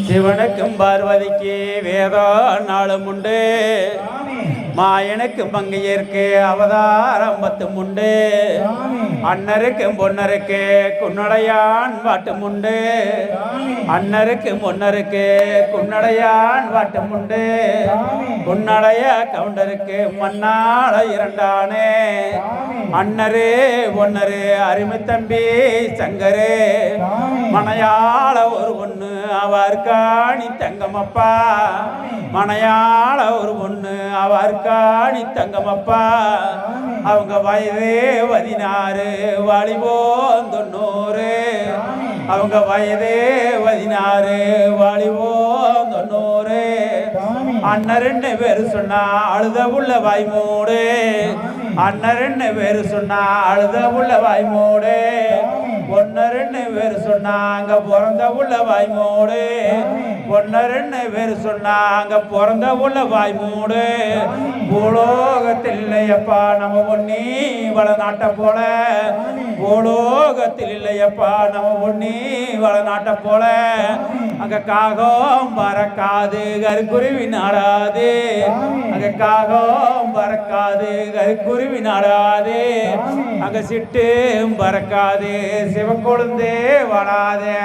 சிவனுக்கும் பார்வதிக்கு வேதோ நாளும் உண்டு, மாயனுக்கு பங்கையருக்கு அவதாரம் 10 உண்டு, அண்ணருக்கும் பொன்னருக்கு குன்னடையான் வாட்டும் உண்டு, அண்ணருக்கும் பொன்னருக்கு குன்னடையான் வாட்டும் உண்டு, குன்னடைய கவுண்டருக்கு மண்ணாள 2ஆனே, அண்ணரு பொன்னரு அருமை தம்பி சங்கரு, மனையாள ஒரு பொண்ணு அவர்காணி தங்கமப்பா, மனையாள ஒரு பொண்ணு அவர்காணி தங்கமப்பா, அவங்க வயது 16 வாலிபோம் 90, அவங்க வயது 16 வாலிபோம் 90, அண்ணன் 2 பேரு சொன்னா அழுத உள்ள வாய்மூடு, அண்ணன் 2 பேரு சொன்னா அழுத உள்ள வாய்மூடு, ஒன்னு 2 பேரு சொன்னாங்க பிறந்த உள்ள வாய்மூடு, ஒன்னு 2 பேரு சொன்னாங்க பிறந்த உள்ள வாய்மூடு, பூலோகத்தில் இல்லையப்பா நம்ம பொன்னி வளநாட்டை போல, பூலோகத்தில் இல்லையப்பா நம்ம பொன்னி வளநாட்டை போல, அங்க காகம் பறக்காது கருக்குருவி நாடாது, அங்க காகம் பறக்காது கருக்குருவி நாடாது, அங்க சிட்டும் பறக்காது சிவக்கொழுந்தே வராதே.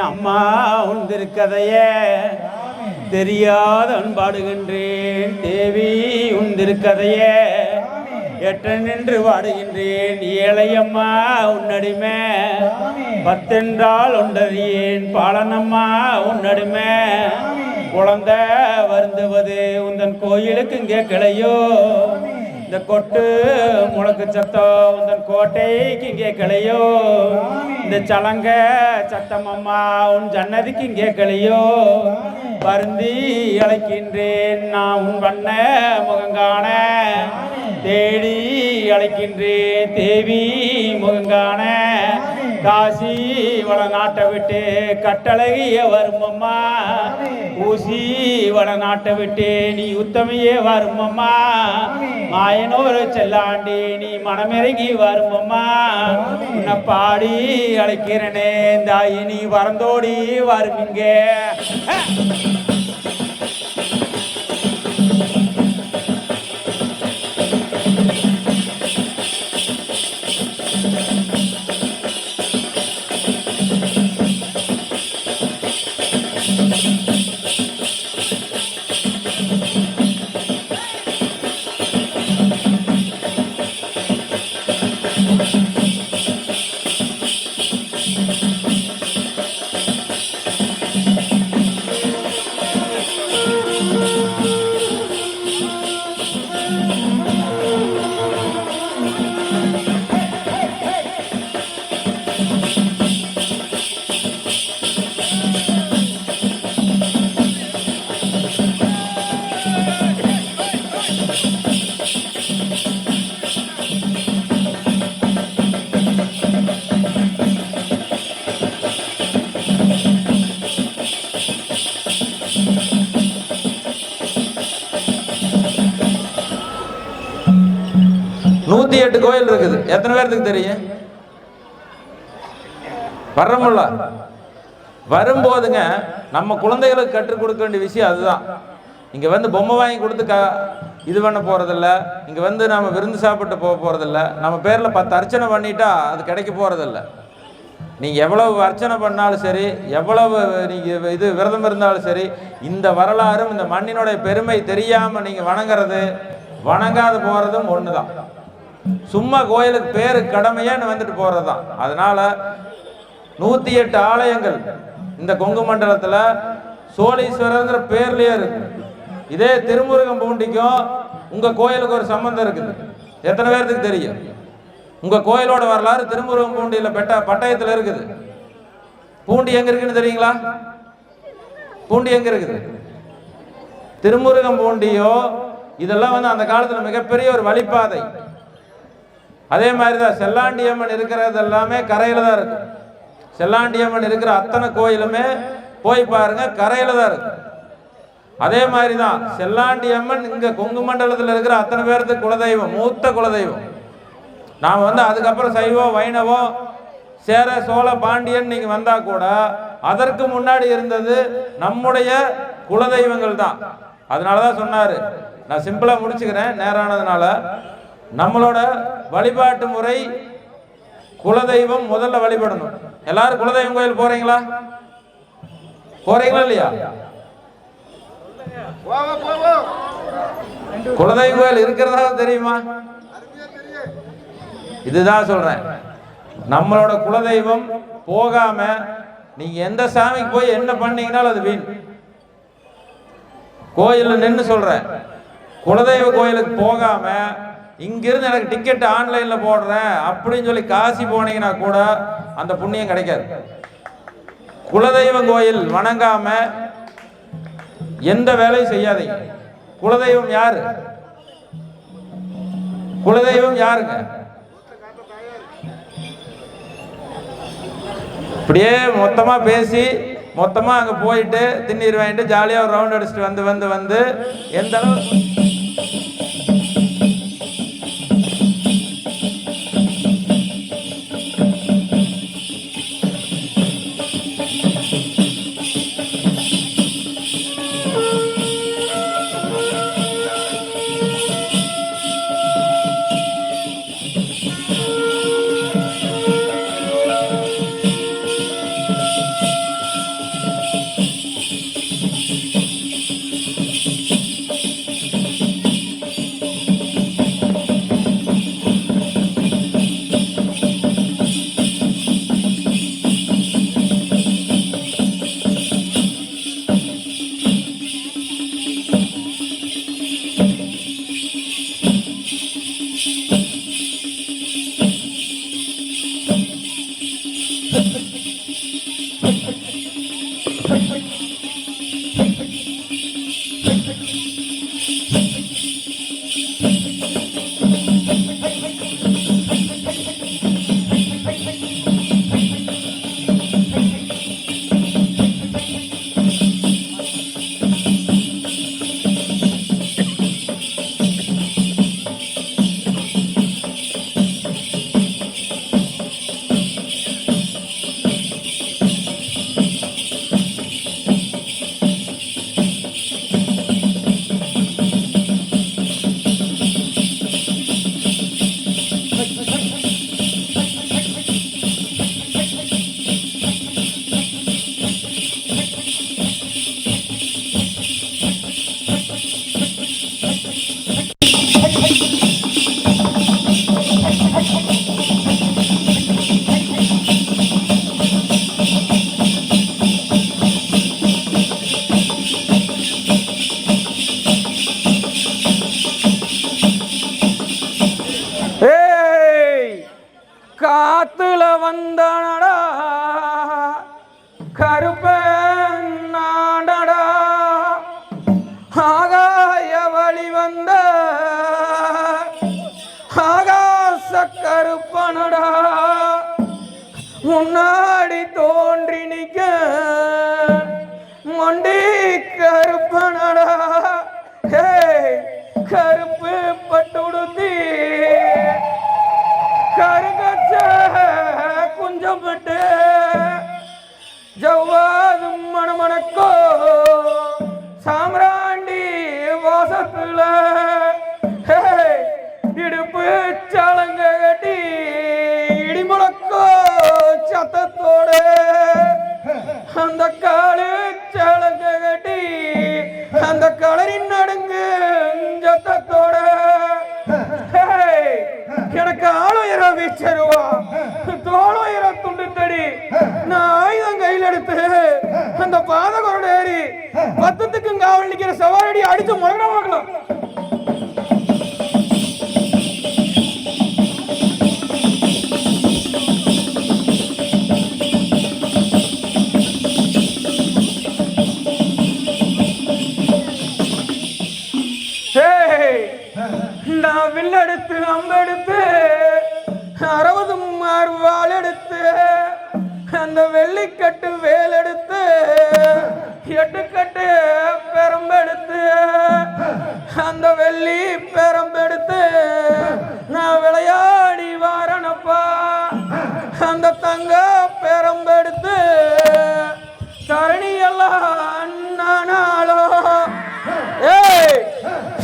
அம்மா உன் திருக்கதையே தெரியாதவன் பாடுகின்றேன் தேவி உன் திருக்கதையே எட்ட நின்று பாடுகின்றேன் ஏழையம்மா உன்னடிமை பத்தென்றால் ஒன்றறியேன் பாலனம்மா உன்னடிமை குழந்தை வருந்துவது உந்தன் கோயிலுக்கு இங்கே கிளையோ இந்த கொட்டு முழக்கு சத்தம் உந்தன் கோட்டைக்கு இங்கே கிளையோ இந்த சலங்க சத்தம் அம்மா உன் ஜன்னதிக்கு இங்கே கிளையோ வருந்தி அழைக்கின்றேன் நான் உன் வண்ண முகங்கான தேடி அழைக்கின்றேன் தேவி முகங்கான காசி வள நாட்டை விட்டு கட்டழகிய வருமம்மா ஊசி வள நாட்டை விட்டு நீ உத்தமையே வருமம்மா மாயனோரு செல்லாண்டி நீ மனமிறங்கி வருமம்மா உன்னை பாடி அழைக்கிறனே தாயி நீ வரந்தோடி வருவீங்க 108 கோயில் இருக்குது. எத்தனை பேருக்கு தெரியும்? வர்றமுல்ல வரும்போதுங்க நம்ம குழந்தைகளுக்கு கற்றுக் கொடுக்க வேண்டிய விஷயம் அதுதான். இங்க வந்து பொம்மை வாங்கி கொடுத்து இது பண்ண போறதில்ல. இங்க வந்து நம்ம விருந்து சாப்பிட்டு போக போறதில்ல. நம்ம பேர்ல 10 அர்ச்சனை பண்ணிட்டா அது கிடைக்க போறதில்ல. நீங்க எவ்வளவு அர்ச்சனை பண்ணாலும் சரி, எவ்வளவு நீங்க இது விரதம் இருந்தாலும் சரி, இந்த வரலாறும் இந்த மண்ணினுடைய பெருமை தெரியாம நீங்க வணங்காத போறதும் ஒண்ணுதான். சும்மா கோயிலுக்கு பேரு கடமையான்னு வந்துட்டு போறதுதான். அதனால 108 ஆலயங்கள் இந்த கொங்கு மண்டலத்துல சோழீஸ்வரர்ங்கிற பேர்லயே இருக்கு. இதே திருமுருகன் பூண்டிக்கும் உங்க கோயிலுக்கு ஒரு சம்பந்தம் இருக்குது. எத்தனை பேருக்கு தெரியும்? உங்க கோயிலோட வரலாறு திருமுருகன் பூண்டியில பட்டயத்துல இருக்குது. பூண்டி எங்க இருக்குன்னு தெரியுங்களா? பூண்டி எங்க இருக்குது? திருமுருகன் பூண்டியோ இதெல்லாம் வந்து அந்த காலத்துல மிகப்பெரிய ஒரு வழிபாதை. அதே மாதிரிதான் செல்லாண்டியம்மன் இருக்கிறது எல்லாமே கரையில தான் இருக்கு. செல்லாண்டியம்மன் இருக்கிற அத்தனை கோயிலுமே போய் பாருங்க, கரையில தான் இருக்கு. அதே மாதிரிதான் செல்லாண்டியம்மன் இங்க கொங்கு மண்டலத்தில் இருக்கிற அத்தனை பேருக்கு குலதெய்வம், மூத்த குலதெய்வம். நாம வந்து அதுக்கப்புறம் சைவம் வைணவம் சேர சோழ பாண்டியன் நீங்க வந்தா கூட அதற்கு முன்னாடி இருந்தது நம்முடைய குலதெய்வங்கள் தான். அதனாலதான் சொன்னாரு, நான் சிம்பிளா முடிச்சுக்கிறேன் நேரானதுனால, நம்மளோட வழிபாட்டு முறை குலதெய்வம் முதல்ல வழிபடணும். எல்லாரும் குலதெய்வம் கோயில் போறீங்களா? போறீங்களா இல்லையா? குலதெய்வம் கோயில் இருக்கிறதா தெரியுமா? இதுதான் சொல்றேன், நம்மளோட குலதெய்வம் போகாம நீங்க எந்த சாமிக்கு போய் என்ன பண்ணீங்கன்னாலும் அது வீண். கோயில்ல நின்று சொல்றேன், குலதெய்வ கோயிலுக்கு போகாம இங்கிருந்து எனக்கு டிக்கெட் ஆன்லைன்ல போடுறேன் அப்படின்னு சொல்லி காசி போனீங்கன்னா கூட அந்த புண்ணியம் கிடைக்காது. குலதெய்வ கோயில் வணங்காம எந்த வேலையும் செய்யாதீங்க. குலதெய்வம் யாரு? குலதெய்வம் யாருங்க? இப்படியே மொத்தமா பேசி மொத்தமா அங்க போயிட்டு திண்ணீர் வாங்கிட்டு ஜாலியா ஒரு ரவுண்ட் அடிச்சுட்டு வந்து எந்த அளவு காத்துல வந்தனடா கருப்பன் நாடடா, ஆகாய வழி வந்த ஆகாச கருப்பனடா, முன்னாடி தோன்றி நிக்க மொண்டி கருப்பனடா. கருப்பு பட்டுடுத்தி லட்சம் தோளுயர துண்டு தடி நான் ஆயுதம் கையில் எடுத்து அந்த பாதகரோட ஏறி பத்தத்துக்கும் காவல் நிக்கிற சவாரடி அடிச்சு முழங்க பார்க்கலாம். நான் வில்லெடுத்து அம்பெடுத்து 60 மார்வாள் எடுத்து அந்த வெள்ளிக்கட்டு வேல் எடுத்து 8 கட்டு பெரம்பெடுத்து அந்த வெள்ளி பெரம்பெடுத்து நான் விளையாடி வாரணப்பா அந்த தங்க பெரம்பெடுத்து தரணி எல்லாம் நானாலோ. ஏய்,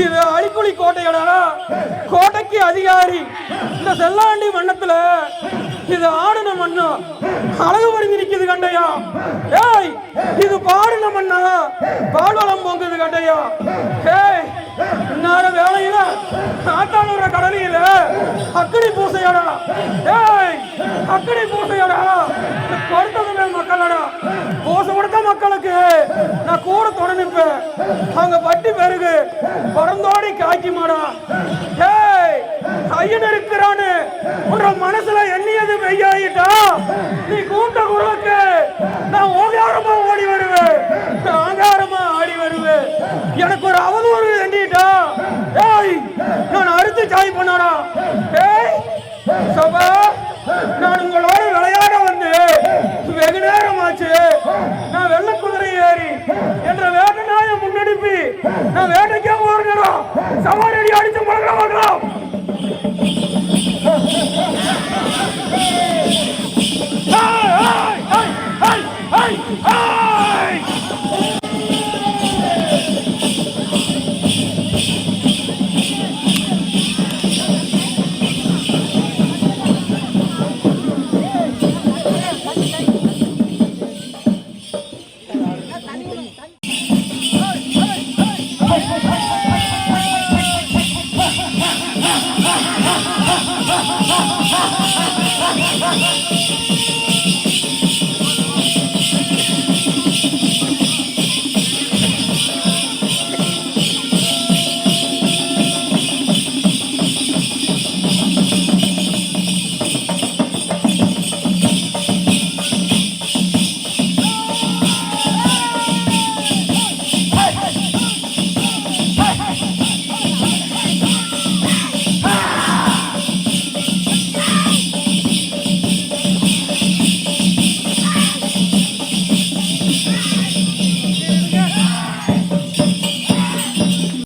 இது அழிக்குழி கோட்டையடா, கோட்டைக்கு அதிகாரி இந்த செல்லாண்டி மண்ணத்துல இது ஆடின மண்ணா அழகு வடிஞ்சு நிக்குது கண்டையா. ஏய், இது பாடின மண்ணா பால்வளம் பொங்குது கண்டையா. ஏய், இன்னார வேலையில ஆத்தாளூர கடலியில அக்கடி பூசையடா. ஏய், அக்கடி பூசையடா கொடுத்தது மக்களடா. பூசை கொடுத்த மக்களுக்கு நான் கூட துணை நிற்பேன். அவங்க பட்டி பெருகு பறந்தோடி காய்ச்சி மாடா. ஏய், ஐயன் இருக்கிறான்னு உன்ற மனசுல எண்ணியது மெய்யாயிட்டா நீ கூட்ட குரலுக்கு நான் ஓங்காரமா ஓடி வருவேன், ஆங்காரமா ஆடி வருவேன். எனக்கு ஒரு அவதூறு எண்ணிட்டா ஏய் நான் அறுத்து சாய் பண்ணாடா. ஏய் சபா, நான் உங்களோட விளையாட வந்து வெகு நேரமாச்சு. நான் வெள்ள குதிரை ஏறி என்ற வேட்டை நாயை முன்னெடுப்பி நான் வேட்டைக்கே போறேன். சவாரி அடிச்சு முழங்க பார்க்கலாம்.